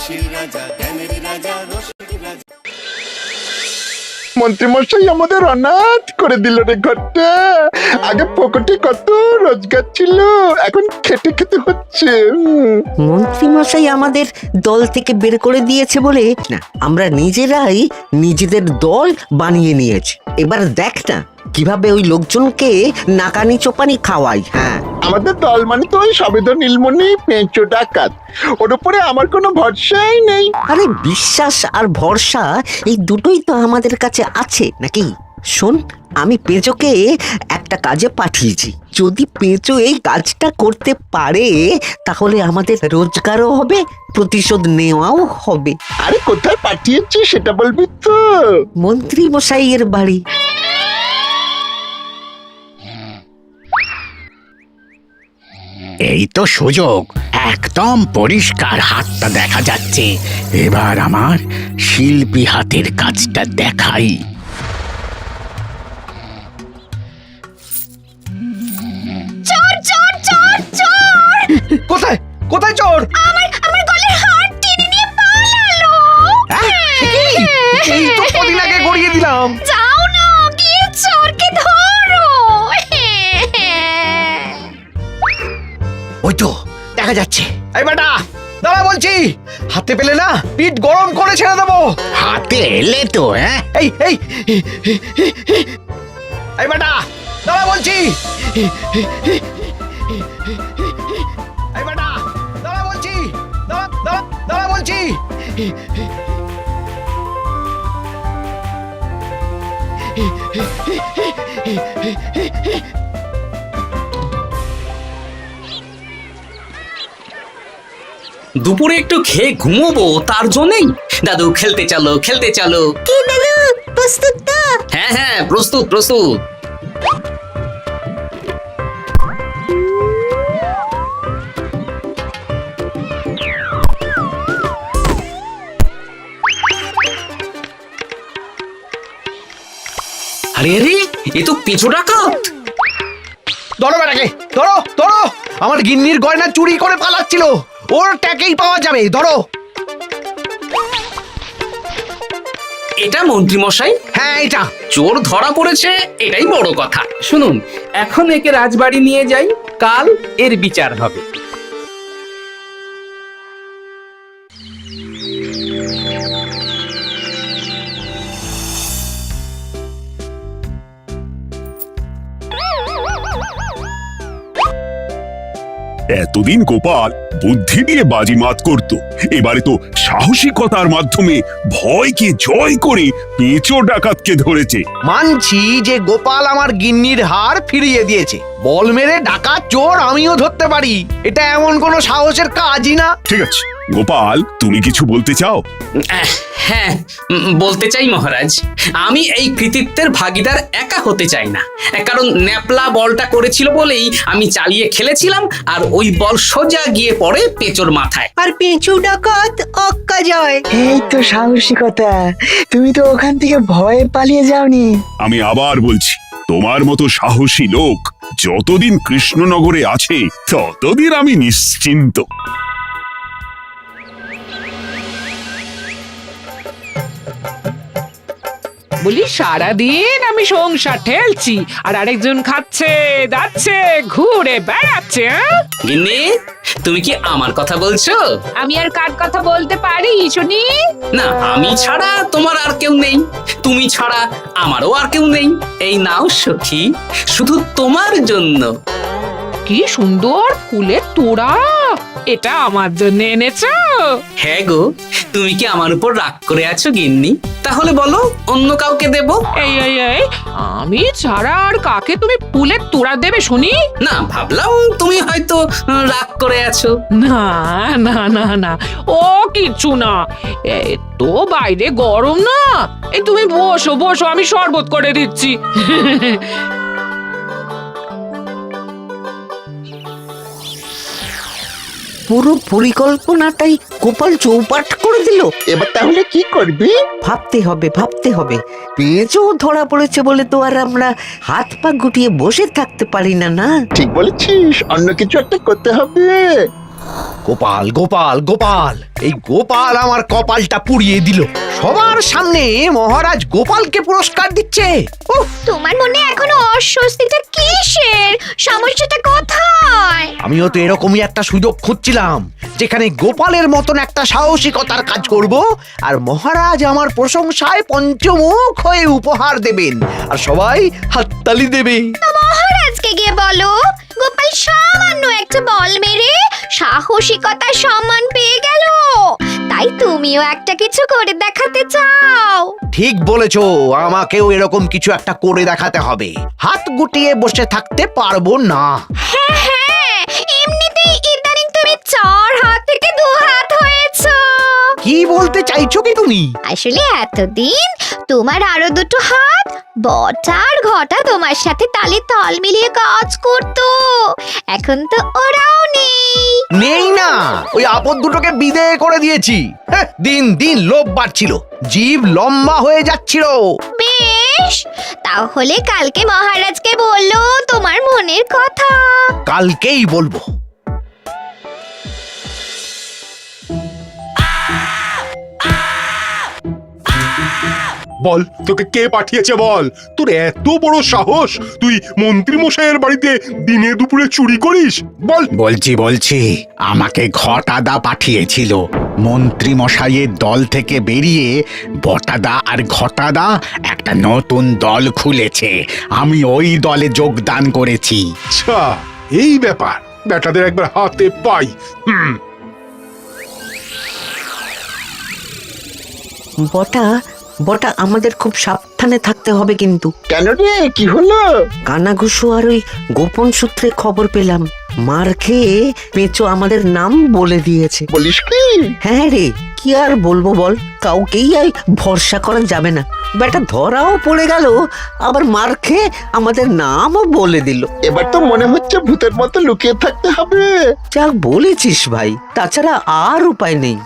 হাসির রাজা, জ্ঞানের রাজা, রসিক রাজা। মন্ত্রীমশাই আমাদের অনাথ করে দিল রে ঘরটা। আগে পকেটে কত রোজগার ছিল, এখন খেটে খেতে হচ্ছে। মন্ত্রী মশাই আমাদের দল থেকে বের করে দিয়েছে বলে না, আমরা নিজেরাই নিজেদের দল বানিয়ে নিয়েছি। এবার দেখ না কিভাবে ওই লোকজনকে নাকানি চোপানি খাওয়াই। হ্যাঁ, আমাদের দল মানে তো ওই সবেদ নীলমণি পেঁচো ডাকাত, ওর উপরে আমার কোনো ভরসাই নেই। আরে বিশ্বাস আর ভরসা এই দুটোই তো আমাদের কাছে আছে নাকি? শোন, আমি পেঁচোকে একটা কাজে পাঠিয়েছি। যদি পেঁচো এই কাজটা করতে পারে তাহলে আমাদের রোজগারও হবে, প্রতিশোধ নেওয়াও হবে। আরে কোথায় পাঠিয়েছি সেটা বলবি তো? মন্ত্রী মশাইয়ের বাড়ি। এই তো সুযোগ, একদম পরিষ্কার হাতটা দেখা যাচ্ছে। এবার আমার শিল্পী হাতের কাজটা দেখাই। চোর চোর চোর চোর! কোথায় কোথায় চোর? আমার গলার হার টেনে নিয়ে পালালো। এই তো কদিন আগে গড়িয়ে দিলাম। যাও না, গিয়ে চোরকে ধরো। ওই তো দেখা যাচ্ছে। এই বেটা দাঁড়া বলছি, হাতে পেলে না পিঠ গরম করে ছেড়ে দেবো। হাতে এলে তো এই এই এই বেটা দাঁড়া বলছি। এই বেটা দাঁড়া বলছি, দাঁড়া বলছি। দুপুরে একটু খেয়ে ঘুমোবো, তার জন্যই। দাদু খেলতে চলো, খেলতে চলো। কি দাদু, প্রস্তুত তো? হ্যাঁ হ্যাঁ, প্রস্তুত প্রস্তুত। আরে আরে, এ তো পেঁচো ডাকাত। ধরো বেটাকে, ধরো ধরো। আমার গিন্নির গয়না চুরি করে পালাচ্ছিল, ওর ট্যাকেই পাওয়া যাবে। ধরো। এটা মন্ত্রী মশাই? হ্যাঁ এটা। চোর ধরা পড়েছে, এটাই বড় কথা। শুনুন, এখন একে রাজবাড়ি নিয়ে যাই, কাল এর বিচার হবে। এতদিন গোপাল বুদ্ধি দিয়ে বাজিমাত করত, এবারে তো সাহসিকতার মাধ্যমে ভয়কে জয় করে পেঁচো ডাকাতকে ধরেছে। মানছি যে গোপাল আমার গিন্নির হার ফিরিয়ে দিয়েছে, বল মেরে ডাকাত চোর আমিও ধরতে পারি, এটা এমন কোনো সাহসের কাজই না। ঠিক আছে গোপাল, তুমি কিছু বলতে চাও? হ্যাঁ, বলতে চাই মহারাজ। আমি এই কৃতিত্বের ভাগীদার একা হতে চাই না, কারণ ন্যাপলা বলটা করেছিল বলেই আমি চালিয়ে খেলেছিলাম, আর ওই বল সোজা গিয়ে পড়ে পেঁচোর মাথায়। আর পেঁচু ডাকাত অক্কা যায়। এই তো সাহসিকতা, তুমি তো ওখান থেকে ভয়ে পালিয়ে যাওনি। আমি আবার বলছি, তোমার মতো সাহসী লোক যতদিন কৃষ্ণনগরে আছে ততদিন আমি নিশ্চিন্ত। বলি সারাদিন আমি সংসার ঠেলছি আর আরেকজন খাচ্ছে যাচ্ছে ঘুরে বেড়াচ্ছে। গিন্নি, তুমি কি আমার কথা বলছো? আমি আর কার কথা বলতে পারি শুনি? না, আমি ছাড়া তোমার আর কেউ নেই, তুমি ছাড়া আমারও আর কেউ নেই। এই নাও সখী, শুধু তোমার জন্য। কি সুন্দর ফুলের তোড়া, এটা আমার জন্য এনেছো? হ্যাঁ গো, তুমি কি আমার উপর রাগ করে আছো গিন্নি? তাহলে বলো, অন্য কাউকে দেব? এই এই এই, আমি ছাড়া আর কাকে তুমি ফুলের তোড়া দেবে শুনি? না, ভাবলাম তুমি হয়তো রাগ করে আছো। না না না না, ও কিচ্ছু না। এই তো বাইরে গরম না, এই তুমি বসো বসো, আমি শরবত করে দিচ্ছি। পুরো পরিকল্পনাটাই গোপাল চৌপাট করে দিল। এবার তাহলে কি করবি? ভাবতে হবে, ভাবতে হবে। পেঁচো ধরা পড়েছে বলে তো আর আমরা হাত পা গুটিয়ে বসে থাকতে পারি না। না, ঠিক বলেছিস, অন্য কিছু একটা করতে হবে। গোপাল গোপাল গোপাল, এই গোপাল আমার কপালটা পুড়িয়ে দিল। সবার সামনে মহারাজ গোপালকে পুরস্কার দিচ্ছে। উফ, তোমার মনে এখনো অস্বস্তিটা কিসের? সমস্যাটা কোথায়? আমিও তো এরকমই একটা সুযোগ খুঁজছিলাম, যেখানে গোপালের মতন একটা সাহসিকতার কাজ করব, আর মহারাজ আমার প্রশংসায় পঞ্চমুখ হয়ে উপহার দেবেন, আর সবাই হাততালি দেবে। তো মহারাজকে গিয়ে বলো, গোপাল সামান্য একটা বল মেরে সাহসিকতার সম্মান পেয়ে গেল, তাই তুমিও একটা কিছু করে দেখাতে চাও। ঠিক বলেছো, আমাকেও এরকম কিছু একটা করে দেখাতে হবে। হাত গুটিয়ে বসে থাকতে পারবো না। হ্যাঁ, এমনিতেই ইদানিং তুমি 4 হাত থেকে 2 হাত হয়েছো। কি বলতে চাইছো কি তুমি? আসলে এতদিন তোমার আরো 2টো হাত বটা আর ঘটা তোমার সাথে তালে তাল মিলিয়ে কাজ করতো, এখন তো ওরাও নেই। নেই না, ওই আপদ দুটোকে বিদেয় করে দিয়েছি। হ্যাঁ, দিন দিন লোভ বাড়ছিল, জিভ লম্বা হয়ে যাচ্ছিল। বেশ, তাহলে কালকে মহারাজকে বললো তোমার মনের কথা। কালকেই বলবো। বল, তোকে কে পাঠিয়েছে বল? তোর এত বড় সাহস, তুই মন্ত্রী মশাইয়ের বাড়িতে দিনে দুপুরে চুরি করিস? বল। বলছি আমাকে ঘটাদা পাঠিয়েছিল। মন্ত্রী মশাইয়ের দল থেকে বেরিয়ে বটাদা আর ঘটাদা একটা নতুন দল খুলেছে, আমি ওই দলে যোগদান করেছি। আচ্ছা, এই ব্যাপার। বেটাদের একবার হাতে পাই। বটা বটা আমাদের খুব সাবধানে থাকতে হবে কিন্তু। কেন রে, কি হলো? কানাঘুষো আর ওই গোপন সূত্রে খবর পেলাম, মার খেয়ে পেঁচো আমাদের নাম বলে দিয়েছে। বলিস কি? হ্যাঁ রে, কি আর বলবো বল, কাউকেই আর ভরসা করা যাবে না। বেটা ধরাও পড়ে গেল, আবার মার খেয়ে আমাদের নামও বলে দিল। এবার তো মনে হচ্ছে ভূতের মতো লুকিয়ে থাকতে হবে। যা বলেছিস ভাই, তাছাড়া আর উপায় নেই।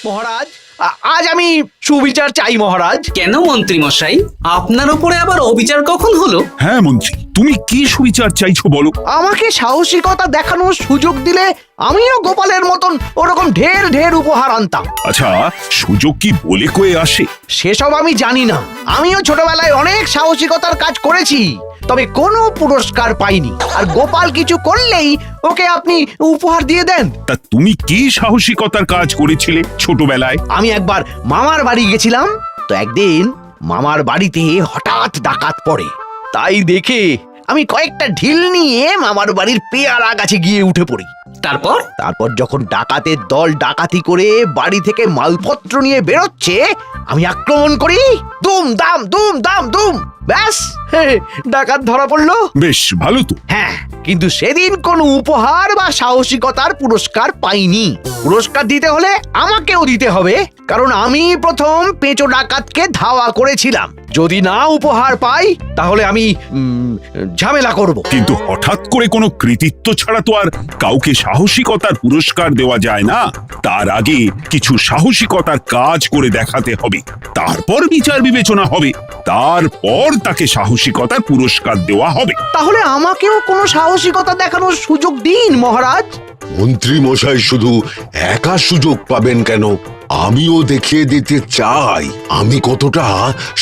মহারাজ, আজ আমি সুবিচার চাই মহারাজ। কেন মন্ত্রী মশাই, আপনার উপরে আবার অবিচার কখন হলো? হ্যাঁ মন্ত্রী, তুমি কি সুবিচার চাইছো বলো? আমাকে সাহসিকতা দেখানোর সুযোগ দিলে আমিও গোপালের মতন ওরকম ঢের ঢের উপহার আনতাম। আচ্ছা, সুযোগ কি বলে কয়ে আসে? সেসব আমি জানি না। আমিও ছোটবেলায় অনেক সাহসিকতার কাজ করেছি, তবে কোনো পুরস্কার পাইনি। আর গোপাল কিছু করলেই ওকে আপনি উপহার দিয়ে দেন। তা তুমি কি সাহসিকতার কাজ করেছিলে ছোটবেলায়? আমি একবার মামার বাড়ি গেছিলাম, তো একদিন মামার বাড়িতে হঠাৎ ডাকাত পড়ে। তাই দেখে আমি কয়েকটা ঢিল নিয়ে মামার বাড়ির পেয়ারা গাছে গিয়ে উঠে পড়ি। তারপর যখন ডাকাতের দল ডাকাতি করে বাড়ি থেকে মালপত্র নিয়ে বেরোচ্ছে, আমি আক্রমণ করি। দুম দাম দুম দাম দুম, ব্যাস, ডাকাত ধরা পড়লো। বেশ ভালো তো। হ্যাঁ, কিন্তু সেদিন কোনো উপহার বা সাহসিকতার পুরস্কার পাইনি। পুরস্কার দিতে হলে আমাকেও দিতে হবে, কারণ আমি প্রথম পেঁচো ডাকাতকে ধাওয়া করেছিলাম। যদি না উপহার পাই তাহলে আমি ঝামেলা করব। কিন্তু হঠাৎ করে কোনো কৃতিত্ব ছাড়া তো আর কাউকে সাহসিকতার পুরস্কার দেওয়া যায় না। তার আগে কিছু সাহসিকতার কাজ করে দেখাতে হবে, তারপর বিচার বিবেচনা হবে, তারপর তাকে সাহসিকতার পুরস্কার দেওয়া হবে। তাহলে আমাকেও কোনো সাহসিকতা দেখানোর সুযোগ দিন মহারাজ। মন্ত্রী মশাই শুধু একা সুযোগ পাবেন কেন, আমিও দেখিয়ে দিতে চাই আমি কতটা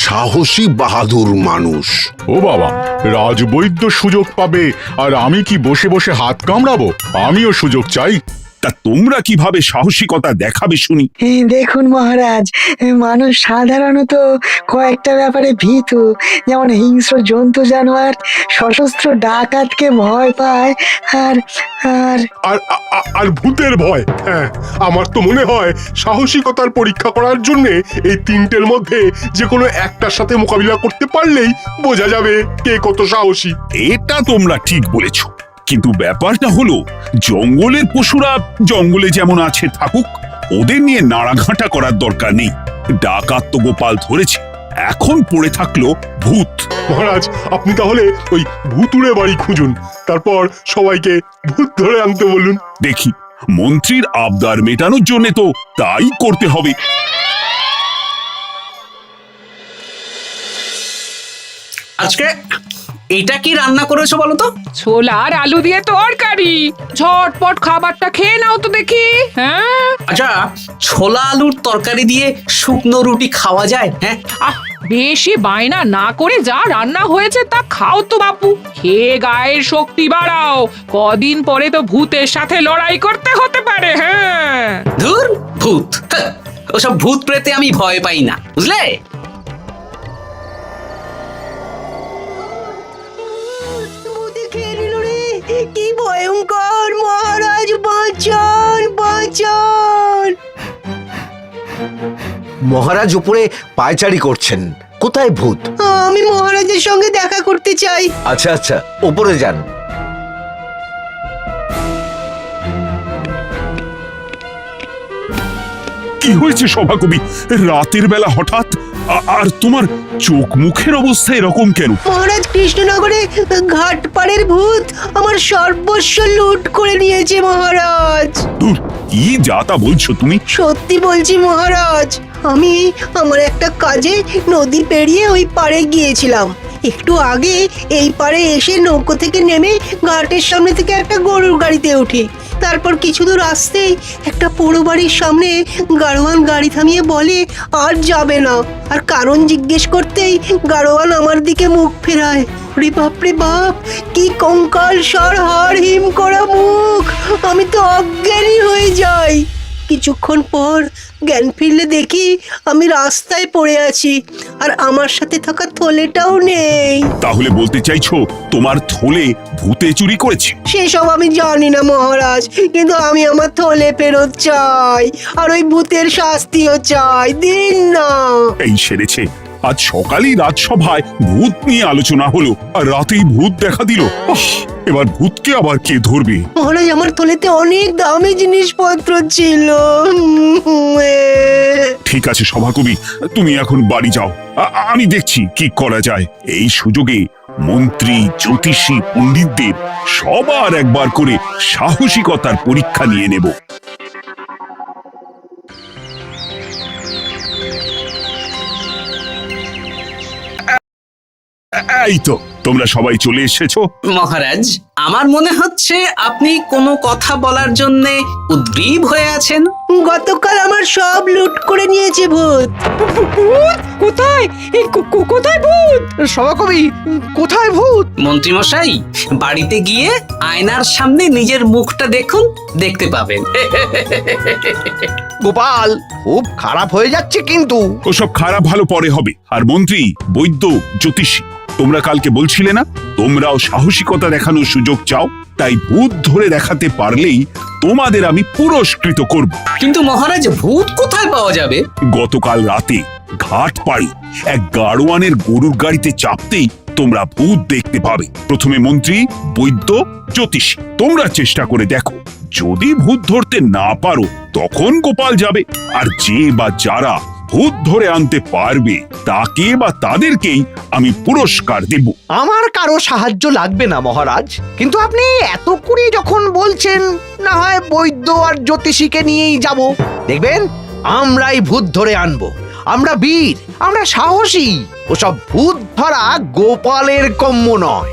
সাহসী বাহাদুর মানুষ। ও বাবা, রাজবৈদ্য সুযোগ পাবে আর আমি কি বসে বসে হাত কামড়াবো? আমিও সুযোগ চাই। তা তোমরা কিভাবে সাহসিকতা দেখাবে শুনি? দেখুন মহারাজ, মানুষ সাধারণত কয়েকটা ব্যাপারে ভীতু, যেমন হিংস্র জন্তু জানোয়ার, সশস্ত্র ডাকাতকে ভয় পায়, আর আর আর ভূতের ভয়। হ্যাঁ, আমার তো মনে হয় সাহসিকতার পরীক্ষা করার জন্য এই তিনটের মধ্যে যে কোনো একটার সাথে মোকাবিলা করতে পারলেই বোঝা যাবে কে কত সাহসী। এটা তোমরা ঠিক বলেছ, কিন্তু ব্যাপারটা হলো জঙ্গলের পশুরা জঙ্গলে যেমন আছে থাকুক, ওদের নিয়ে নাড়াঘাটা করার দরকার নেই। ডাকাত তো গোপাল ধরেছে, এখন পড়ে থাকলো ভূত। মহারাজ, আপনি তাহলে ওই ভূতুড়ে বাড়ি খুঁজুন, তারপর সবাইকে ভূত ধরে আনতে বলুন। দেখি, মন্ত্রীর আবদার মেটানোর জন্য তো তাই করতে হবে। আজকে এটা কি রান্না করেছো বলো তো? ছোলা আর আলু দিয়ে তরকারি। ঝটপট খাবারটা খেয়ে নাও তো দেখি। হ্যাঁ, আচ্ছা, ছোলা আলুর তরকারি দিয়ে শুকনো রুটি খাওয়া যায়? হ্যাঁ, আহ বেশি বায়না না করে যা রান্না হয়েছে তা খাও তো বাপু। খেয়ে গায়ের শক্তি বাড়াও, কদিন পরে তো ভূতের সাথে লড়াই করতে হতে পারে। হ্যাঁ, ধুর ভূত, হ্যাঁ, ওসব ভূত প্রেতে আমি ভয় পাই না, বুঝলে? কি ভয়ঙ্কর! মহারাজ বাঁচান, বাঁচান! মহারাজ উপরে পায়চারি করছেন, কোথায় ভূত? আমি মহারাজের সঙ্গে দেখা করতে চাই। আচ্ছা আচ্ছা, উপরে যান। কি হয়েছে সভাকবি? রাতের বেলা হঠাৎ আর তোমার চোখ মুখের অবস্থা এরকম কেন? মহারাজ, কৃষ্ণনগরে ঘাটপাড়ের ভূত আমার সর্বস্ব লুট করে নিয়েছে মহারাজ। ধুর, কি যা তা বলছো তুমি? সত্যি বলছি মহারাজ, আমি আমার একটা কাজে নদী পেরিয়ে ওই পাড়ে গিয়েছিলাম। একটু আগে এই পাড়ে এসে নৌকো থেকে নেমে ঘাটের সামনে থেকে একটা গরুর গাড়িতে উঠি। তারপর কিছু দূর আসতেই একটা পোড়ো বাড়ির সামনে গাড়োয়ান গাড়ি থামিয়ে বলে আর যাবে না। আর কারণ জিজ্ঞেস করতেই গাড়োয়ান আমার দিকে মুখ ফেরায়। রে বাপ রে বাপ, কি কঙ্কাল সার হাড় হিম করা মুখ! আমি তো অজ্ঞানী হয়ে যাই। কিছুক্ষণ পর জ্ঞান ফিরলে দেখি আমি রাস্তায় পড়ে আছি, আর আমার সাথে থাকা থলেটাও নেই। তাহলে বলতে চাইছো তোমার থলে ভূতে চুরি করেছে? সেসব আমি জানি না মহারাজ, কিন্তু আমি আমার থলে ফেরত চাই, আর ওই ভূতের শাস্তিও চাই। দিন না। এই সেরেছে, আজ সকালেই রাজসভায় ভূত নিয়ে আলোচনা হলো আর রাতেই ভূত দেখা দিল। এবার ভূতকে আবার কে ধরবে? মহারাজ, আমার থলেতে অনেক দামি জিনিসপত্র ছিল। ঠিক আছে সভাকবি, তুমি এখন বাড়ি যাও, আমি দেখছি কি করা যায়। এই সুযোগে মন্ত্রী, জ্যোতিষী, পণ্ডিতদের সবার একবার করে সাহসিকতার পরীক্ষা নিয়ে নেব। এই তো তোমরা সবাই চলে এসেছো। মহারাজ, আমার মনে হচ্ছে আপনি কোনো কথা বলার জন্য উদ্গ্রীব হয়ে আছেন। গতকাল আমার সব লুট করে নিয়েছে ভূত। কোথায়? কোথায় ভূত? সভাকবি, কোথায় ভূত? মন্ত্রী মশাই, বাড়িতে গিয়ে আয়নার সামনে নিজের মুখটা দেখুন, দেখতে পাবেন। গোপাল, খুব খারাপ হয়ে যাচ্ছে কিন্তু। ওসব খারাপ ভালো পরে হবে। আর মন্ত্রী, বৈদ্য, জ্যোতিষী, তোমরা কালকে বলছিলে না তোমরাও সাহসিকতা দেখানোর সুযোগ চাও? তাই ভূত ধরে দেখাতে পারলেই তোমাদের আমি পুরস্কৃত করব। কিন্তু মহারাজ, ভূত কোথায় পাওয়া যাবে? গতকাল রাতে ঘাট পাড়ি এক গাড়োয়ানের গরুর গাড়িতে চাপতেই তোমরা ভূত দেখতে পাবে। প্রথমে মন্ত্রী, বৈদ্য, জ্যোতিষী, তোমরা চেষ্টা করে দেখো। যদি ভূত ধরতে না পারো তখন গোপাল যাবে, আর যে বা যারা ভূত ধরে আনতে পারবে তাকে বা তাদেরকেই আমি পুরস্কার দেব। আমার কারো সাহায্য লাগবে না মহারাজ, কিন্তু আপনি এত করে যখন বলছেন, না হয় বৈদ্য আর জ্যোতিষীকে নিয়েই যাব। দেখবেন আমরাই ভূত ধরে আনবো। আমরা বীর, আমরা সাহসী। ওসব ভূত ধরা গোপালের কম্য নয়।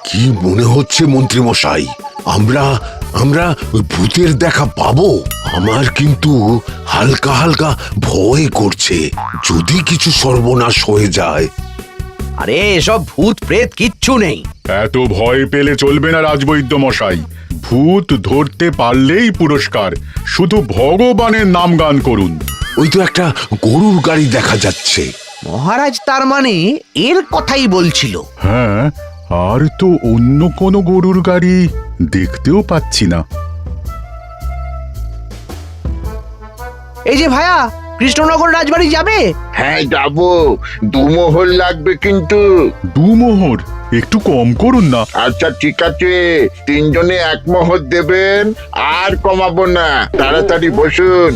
কি মনে হচ্ছে মন্ত্রী মশাই, আমরা আমরা ওই ভূতের দেখা পাবো? আমার কিন্তু হালকা হালকা ভয় করছে, যদি কিছু সর্বনাশ হয়ে যায়। আরে এসব ভূত প্রেত কিচ্ছু নেই। এত ভয় পেলে চলবে না রাজবৈদ্য মশাই। ভূত ধরতে পারলেই পুরস্কার, শুধু ভগবানের নাম গান করুন। ওই তো একটা গরুর গাড়ি দেখা যাচ্ছে। মহারাজ তার মানে এর কথাই বলছিল। হ্যাঁ, আর তো অন্য কোনো গরুর গাড়ি দেখতেও পাচ্ছি না। এই যে ভায়া, কৃষ্ণনগর রাজবাড়ি যাবে? হ্যাঁ যাবো, 2 মোহর লাগবে কিন্তু। 2 মোহর? একটু কম করুন না। আচ্ছা ঠিক আছে, 3 জনে 1 মোহর দেবেন, আর কমাবো না। তাড়াতাড়ি বসুন।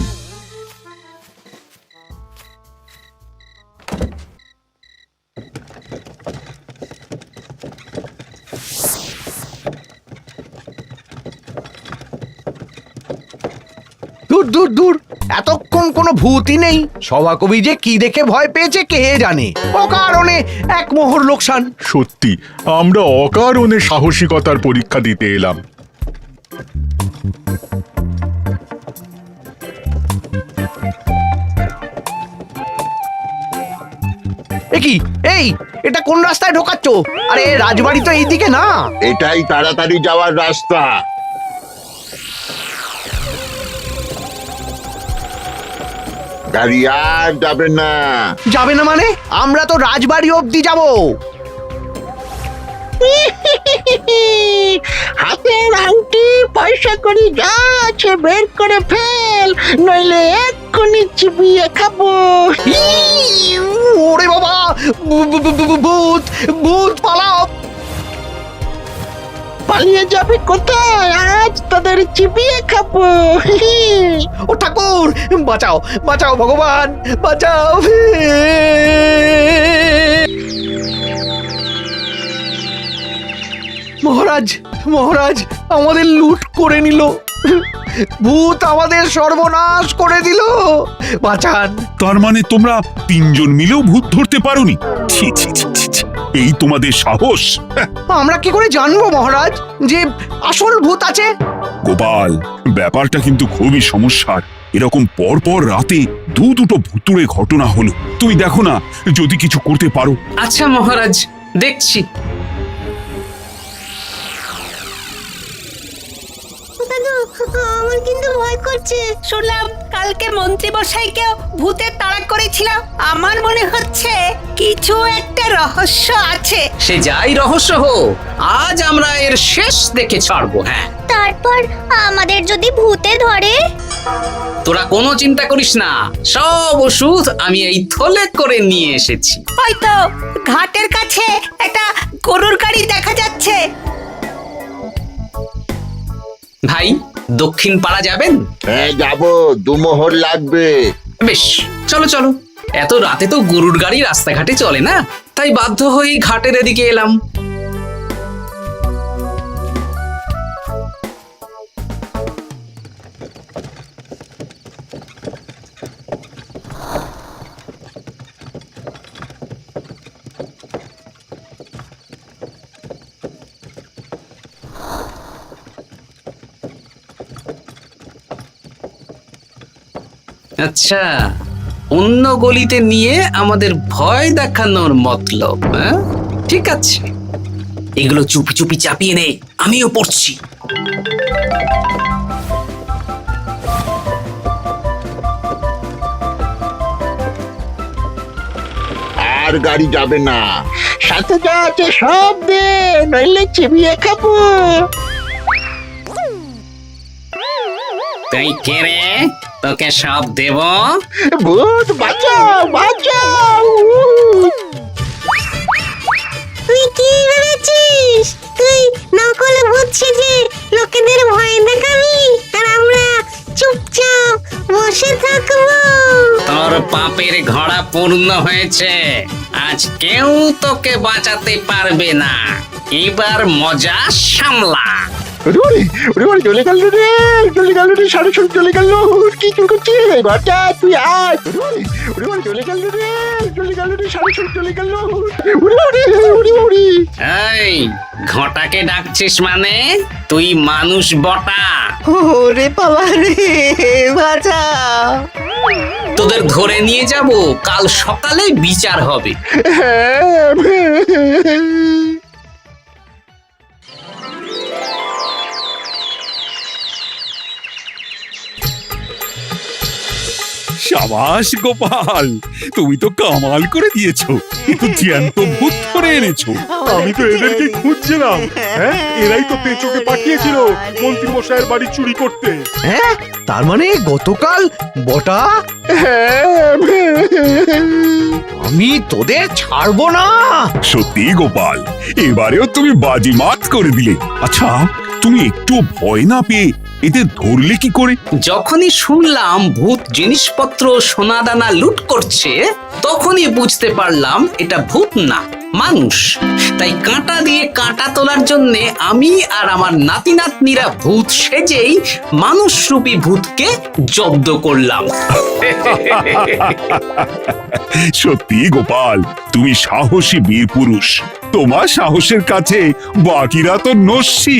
দূর দূর দূর, এতক্ষণ কোনো ভূতই নেই। সভাকবি যে কি দেখে ভয় পেয়েছে কে জানে। অকারণে এক মোহর লোকসান। সত্যি আমরা অকারণে সাহসিকতার পরীক্ষা দিতে এলাম। কি এই এটা কোন রাস্তায় ঢোকাচ্ছ? আরে রাজবাড়ি তো এইদিকে না। এটাই তাড়াতাড়ি যাওয়ার রাস্তা। গাড়ি আর যাবে না। যাবে না মানে? আমরা তো রাজবাড়ি অবধি যাব। হাতের আংটি পয়সা করি যা আছে বের করে ফেল, নইলে এক্ষুনি চিবিয়ে খাবো। ওরে বাবা, ভূত ভূত পালাও। পালিয়ে যাবে কোথায়? আজ তাদের চিবিয়ে খাবো। ও ঠাকুর, বাঁচাও বাঁচাও ভগবান বাঁচাও। মহারাজ মহারাজ আমাদের লুট করে নিল। ভূত আমাদের সর্বনাশ করে দিল। বাঁচান। তার মানে তোমরা তিনজন মিলেও ভূত ধরতে পারোনি? ছি ছি ছি ছি ছি। এই তোমাদের সাহস! হ্যাঁ। আমরা কি করে জানবো মহারাজ যে আসল ভূত আছে? গোপাল, ব্যাপারটা কিন্তু খুবই সমস্যার। এরকম পরপর রাতে দুটো ভুতুড়ে ঘটনা হলো। তুমি দেখো না যদি কিছু করতে পারো। আচ্ছা মহারাজ, দেখছি। আমার কিন্তু ভয় করছে। শুনলাম কালকে মন্ত্রী মশাইকেও ভূতের তাড়া করেছিলাম। আমার মনে হচ্ছে কিছু একটা রহস্য আছে। সে যাই রহস্য হোক, আজ আমরা এর শেষ দেখে ছাড়বো। হ্যাঁ, তারপর আমাদের যদি ভূতে ধরে? তোরা কোনো চিন্তা করিস না, সব ওষুধ আমি এই থলে করে নিয়ে এসেছি। হয়তো ঘাটের কাছে একটা গরুর গাড়ি দেখা যাচ্ছে। ভাই, দক্ষিণ পাড়া যাবেন? হ্যাঁ যাবো, 2 মোহর লাগবে। বেশ, চলো চলো। এত রাতে তো গরুর গাড়ি রাস্তাঘাটে চলে না, তাই বাধ্য হয়ে ঘাটের এদিকে এলাম। আচ্ছা, অন্য গলিতে নিয়ে আমাদের ভয় দেখানোর মতলব? হ্যাঁ, ঠিক আছে, এগুলো চুপি চুপি চাপিয়ে নে, আমিও পড়ছি। আর গাড়ি যাবে না। সাথে যা আছে সব দে, নইলে চিবিয়ে খাবো। তুই কে রে? তোকে সব দেব? ভূত বাঁচাও বাঁচাও। তুই কি ভেবেছিস? তুই নকল ভূত সেজে লোকেদের ভয় দেখাবি আর আমরা চুপচাপ বসে থাকবো? তোর পাপের ঘোড়া পূর্ণ হয়েছে। আজ কেউ তোকে বাঁচাতে পারবে না। এবার মজা সামলা। চলে গেল রে, চলে গেল রে, সাড়ে ছুট চলে গেল। কি চুল করছিস বাচ্চা? তুই আয়। চলে গেল রে, চলে গেল রে, সাড়ে ছুট চলে গেল। এই, ঘটাকে ডাকছিস মানে? তুই মানুষ বটা। ওরে বাবা রে, বাঁচাও। তোদের ধরে নিয়ে যাব, কাল সকালে বিচার হবে। সাবাস গোপাল, তুমি তো কামাল করে দিয়েছো। কিন্তু জ্যান্ত ভূত ধরে এনেছো। আমি তো এদেরকে খুঁজছিলাম। হ্যাঁ, এরাই তো পেঁচোকে পাঠিয়েছিল মন্ত্রী মশাইয়ের বাড়ি চুরি করতে। হ্যাঁ, তার মানে গতকাল বটা। আমি তোদের ছাড়বো না। সত্যি গোপাল, এবারেও তুমি বাজিমাত করে দিলে। আচ্ছা, তুমি একটু ভয় না পেয়ে এদের ধরলে কি করে? যখনই শুনলাম ভূত জিনিসপত্র সোনাদানা লুট করছে, তখনই বুঝতে পারলাম এটা ভূত না, মানুষ। তাই কাঁটা দিয়ে কাঁটা তোলার জন্যে আমি আর আমার নাতি নাতনিরা ভূত সেজেই মানুষরূপী ভূতকে জব্দ করলাম। সত্যি গোপাল, তুমি সাহসী বীর পুরুষ। তোমার সাহসের কাছে বাকিরা তো নস্যি।